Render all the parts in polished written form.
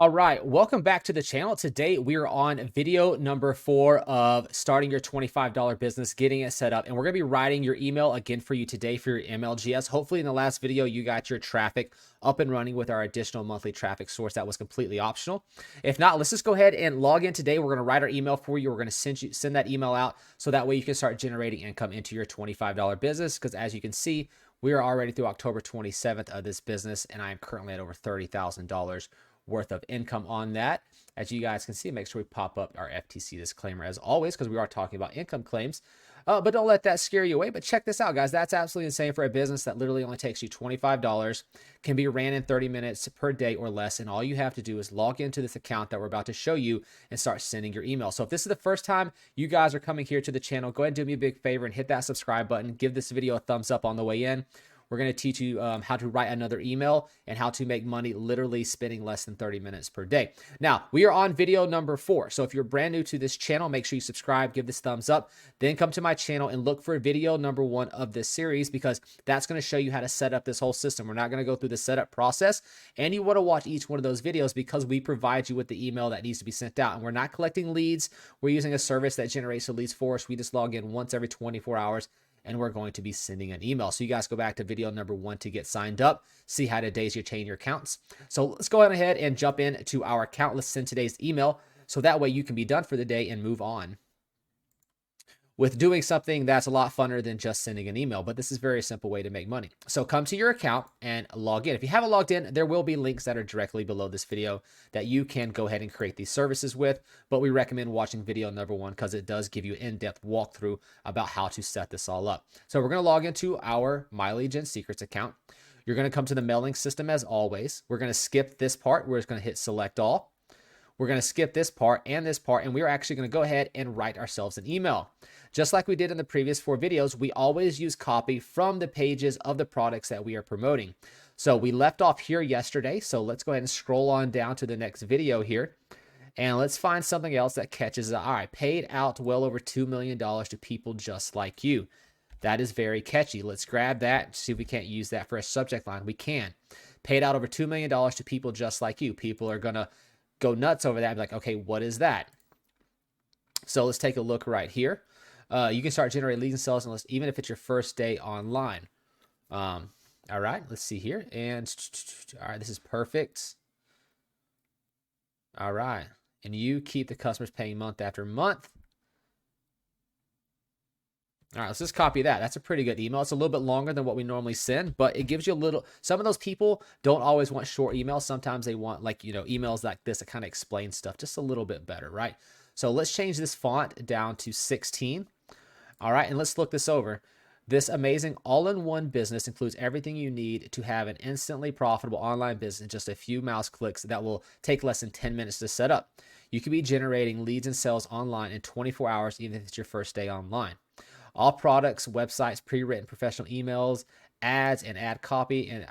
All right, welcome back to the channel. Today we are on video number 4 of starting your $25 business, getting it set up, and we're going to be writing your email again for you today for your MLGS. Hopefully in the last video you got your traffic up and running with our additional monthly traffic source that was completely optional. If not, let's just go ahead and log in today. We're going to write our email for you. We're going to send that email out so that way you can start generating income into your $25 business, because as you can see, we are already through October 27th of this business, and I am currently at over $30,000 worth of income on that. As you guys can see, make sure we pop up our FTC disclaimer as always, because we are talking about income claims. But don't let that scare you away. But check this out, guys. That's absolutely insane for a business that literally only takes you $25, can be ran in 30 minutes per day or less. And all you have to do is log into this account that we're about to show you and start sending your email. So if this is the first time you guys are coming here to the channel, go ahead and do me a big favor and hit that subscribe button. Give this video a thumbs up on the way in. We're going to teach you how to write another email and how to make money literally spending less than 30 minutes per day. Now, we are on video number 4. So if you're brand new to this channel, make sure you subscribe, give this thumbs up, then come to my channel and look for video number 1 of this series, because that's going to show you how to set up this whole system. We're not going to go through the setup process, and you want to watch each one of those videos because we provide you with the email that needs to be sent out. And we're not collecting leads. We're using a service that generates the leads for us. We just log in once every 24 hours. And we're going to be sending an email. So you guys go back to video number 1 to get signed up, see how to daisy chain your accounts. So let's go ahead and jump into our account. Let's send today's email so that way you can be done for the day and move on with doing something that's a lot funner than just sending an email. But this is a very simple way to make money. So come to your account and log in. If you haven't logged in, there will be links that are directly below this video that you can go ahead and create these services with. But we recommend watching video number 1 because it does give you an in-depth walkthrough about how to set this all up. So we're going to log into our Mileage and Secrets account. You're going to come to the mailing system as always. We're going to skip this part. We're just going to hit select all. We're going to skip this part, and we're actually going to go ahead and write ourselves an email. Just like we did in the previous 4 videos, we always use copy from the pages of the products that we are promoting. So we left off here yesterday, so let's go ahead and scroll on down to the next video here. And let's find something else that catches the eye. Paid out well over $2 million to people just like you. That is very catchy. Let's grab that, see if we can't use that for a subject line. We can. Paid out over $2 million to people just like you. People are going to go nuts over that and be like, okay, what is that? So let's take a look right here. You can start generating leads and sales even if it's your first day online. All right, let's see here. And all right, this is perfect. All right. And you keep the customers paying month after month. All right, let's just copy that. That's a pretty good email. It's a little bit longer than what we normally send, but it gives you a little, some of those people don't always want short emails. Sometimes they want emails like this that kind of explain stuff just a little bit better, right? So let's change this font down to 16. All right, and let's look this over. This amazing all-in-one business includes everything you need to have an instantly profitable online business in just a few mouse clicks that will take less than 10 minutes to set up. You can be generating leads and sales online in 24 hours, even if it's your first day online. All products, websites, pre-written professional emails, ads, and ad copy, and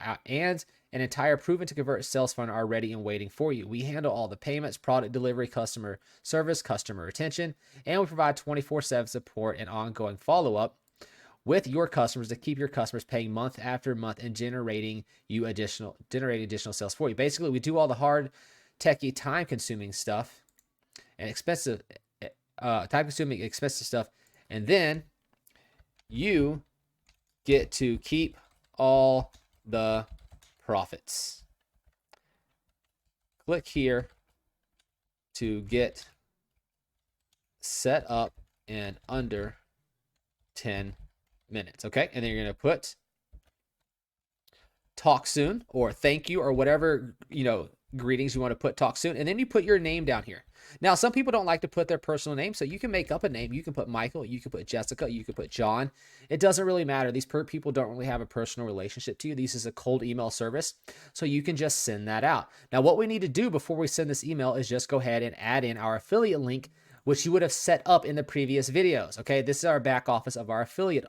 an entire proven to convert sales funnel are ready and waiting for you. We handle all the payments, product delivery, customer service, customer retention, and we provide 24/7 support and ongoing follow-up with your customers to keep your customers paying month after month and generating additional sales for you. Basically, we do all the hard, techie, time-consuming stuff and expensive stuff, and then you get to keep all the profits. Click here to get set up in under 10 minutes. Okay. And then you're going to put talk soon or thank you or whatever, greetings you want to put, talk soon. And then you put your name down here. Now, some people don't like to put their personal name, so you can make up a name. You can put Michael, you can put Jessica, you can put John. It doesn't really matter. These people don't really have a personal relationship to you. This is a cold email service, so you can just send that out. Now, what we need to do before we send this email is just go ahead and add in our affiliate link, which you would have set up in the previous videos. Okay, this is our back office of our affiliate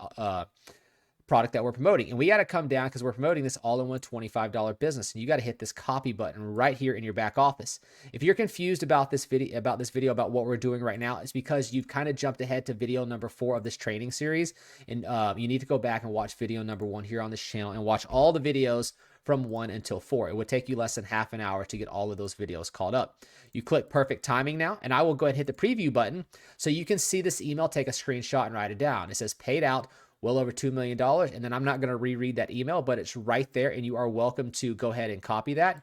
product that we're promoting, and we got to come down because we're promoting this all-in-one $25 business, and you got to hit this copy button right here in your back office. If you're confused about this video about what we're doing right now, it's because you've kind of jumped ahead to video number 4 of this training series, and you need to go back and watch video number 1 here on this channel and watch all the videos from 1 until 4. It would take you less than half an hour to get all of those videos caught up. You click perfect timing now, and I will go ahead and hit the preview button so you can see this email, take a screenshot and write it down. It says paid out well over $2 million. And then I'm not going to reread that email, but it's right there, and you are welcome to go ahead and copy that.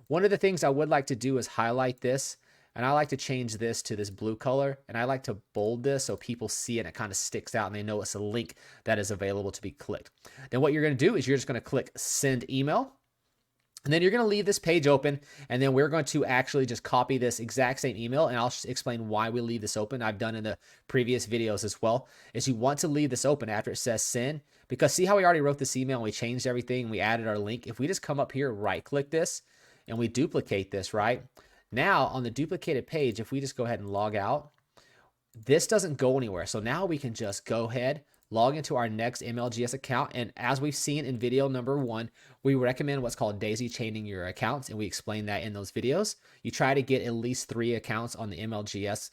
One of the things I would like to do is highlight this, and I like to change this to this blue color, and I like to bold this so people see it and it kind of sticks out and they know it's a link that is available to be clicked. Then what you're going to do is you're just going to click send email. And then you're going to leave this page open, and then we're going to actually just copy this exact same email, and I'll explain why we leave this open. I've done in the previous videos as well, is you want to leave this open after it says send, because see how we already wrote this email and we changed everything, we added our link. If we just come up here, right click this, and we duplicate this, right? Now on the duplicated page, if we just go ahead and log out, this doesn't go anywhere. So now we can just go ahead, log into our next MLGS account. And as we've seen in video number 1, we recommend what's called daisy chaining your accounts. And we explain that in those videos. You try to get at least 3 accounts on the MLGS.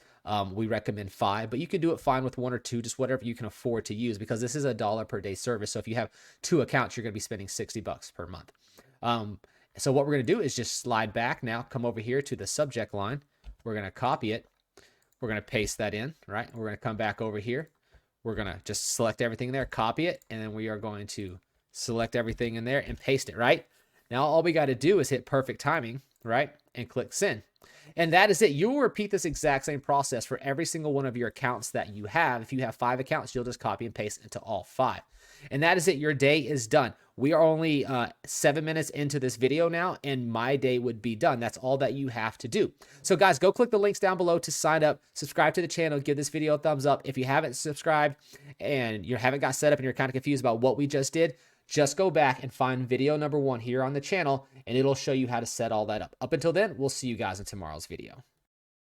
We recommend 5, but you can do it fine with 1 or 2, just whatever you can afford to use, because this is a $1 per day service. So if you have 2 accounts, you're going to be spending $60 per month. So what we're going to do is just slide back now, come over here to the subject line. We're going to copy it. We're going to paste that in, right? We're going to come back over here. We're going to just select everything there, copy it, and then we are going to select everything in there and paste it, right? Now all we got to do is hit perfect timing, right? And click send. And that is it. You will repeat this exact same process for every single one of your accounts that you have. If you have 5 accounts, you'll just copy and paste into all 5. And that is it. Your day is done. We are only 7 minutes into this video now, and my day would be done. That's all that you have to do. So guys, go click the links down below to sign up, subscribe to the channel, give this video a thumbs up. If you haven't subscribed and you haven't got set up and you're kind of confused about what we just did, just go back and find video number 1 here on the channel, and it'll show you how to set all that up. Up until then, we'll see you guys in tomorrow's video.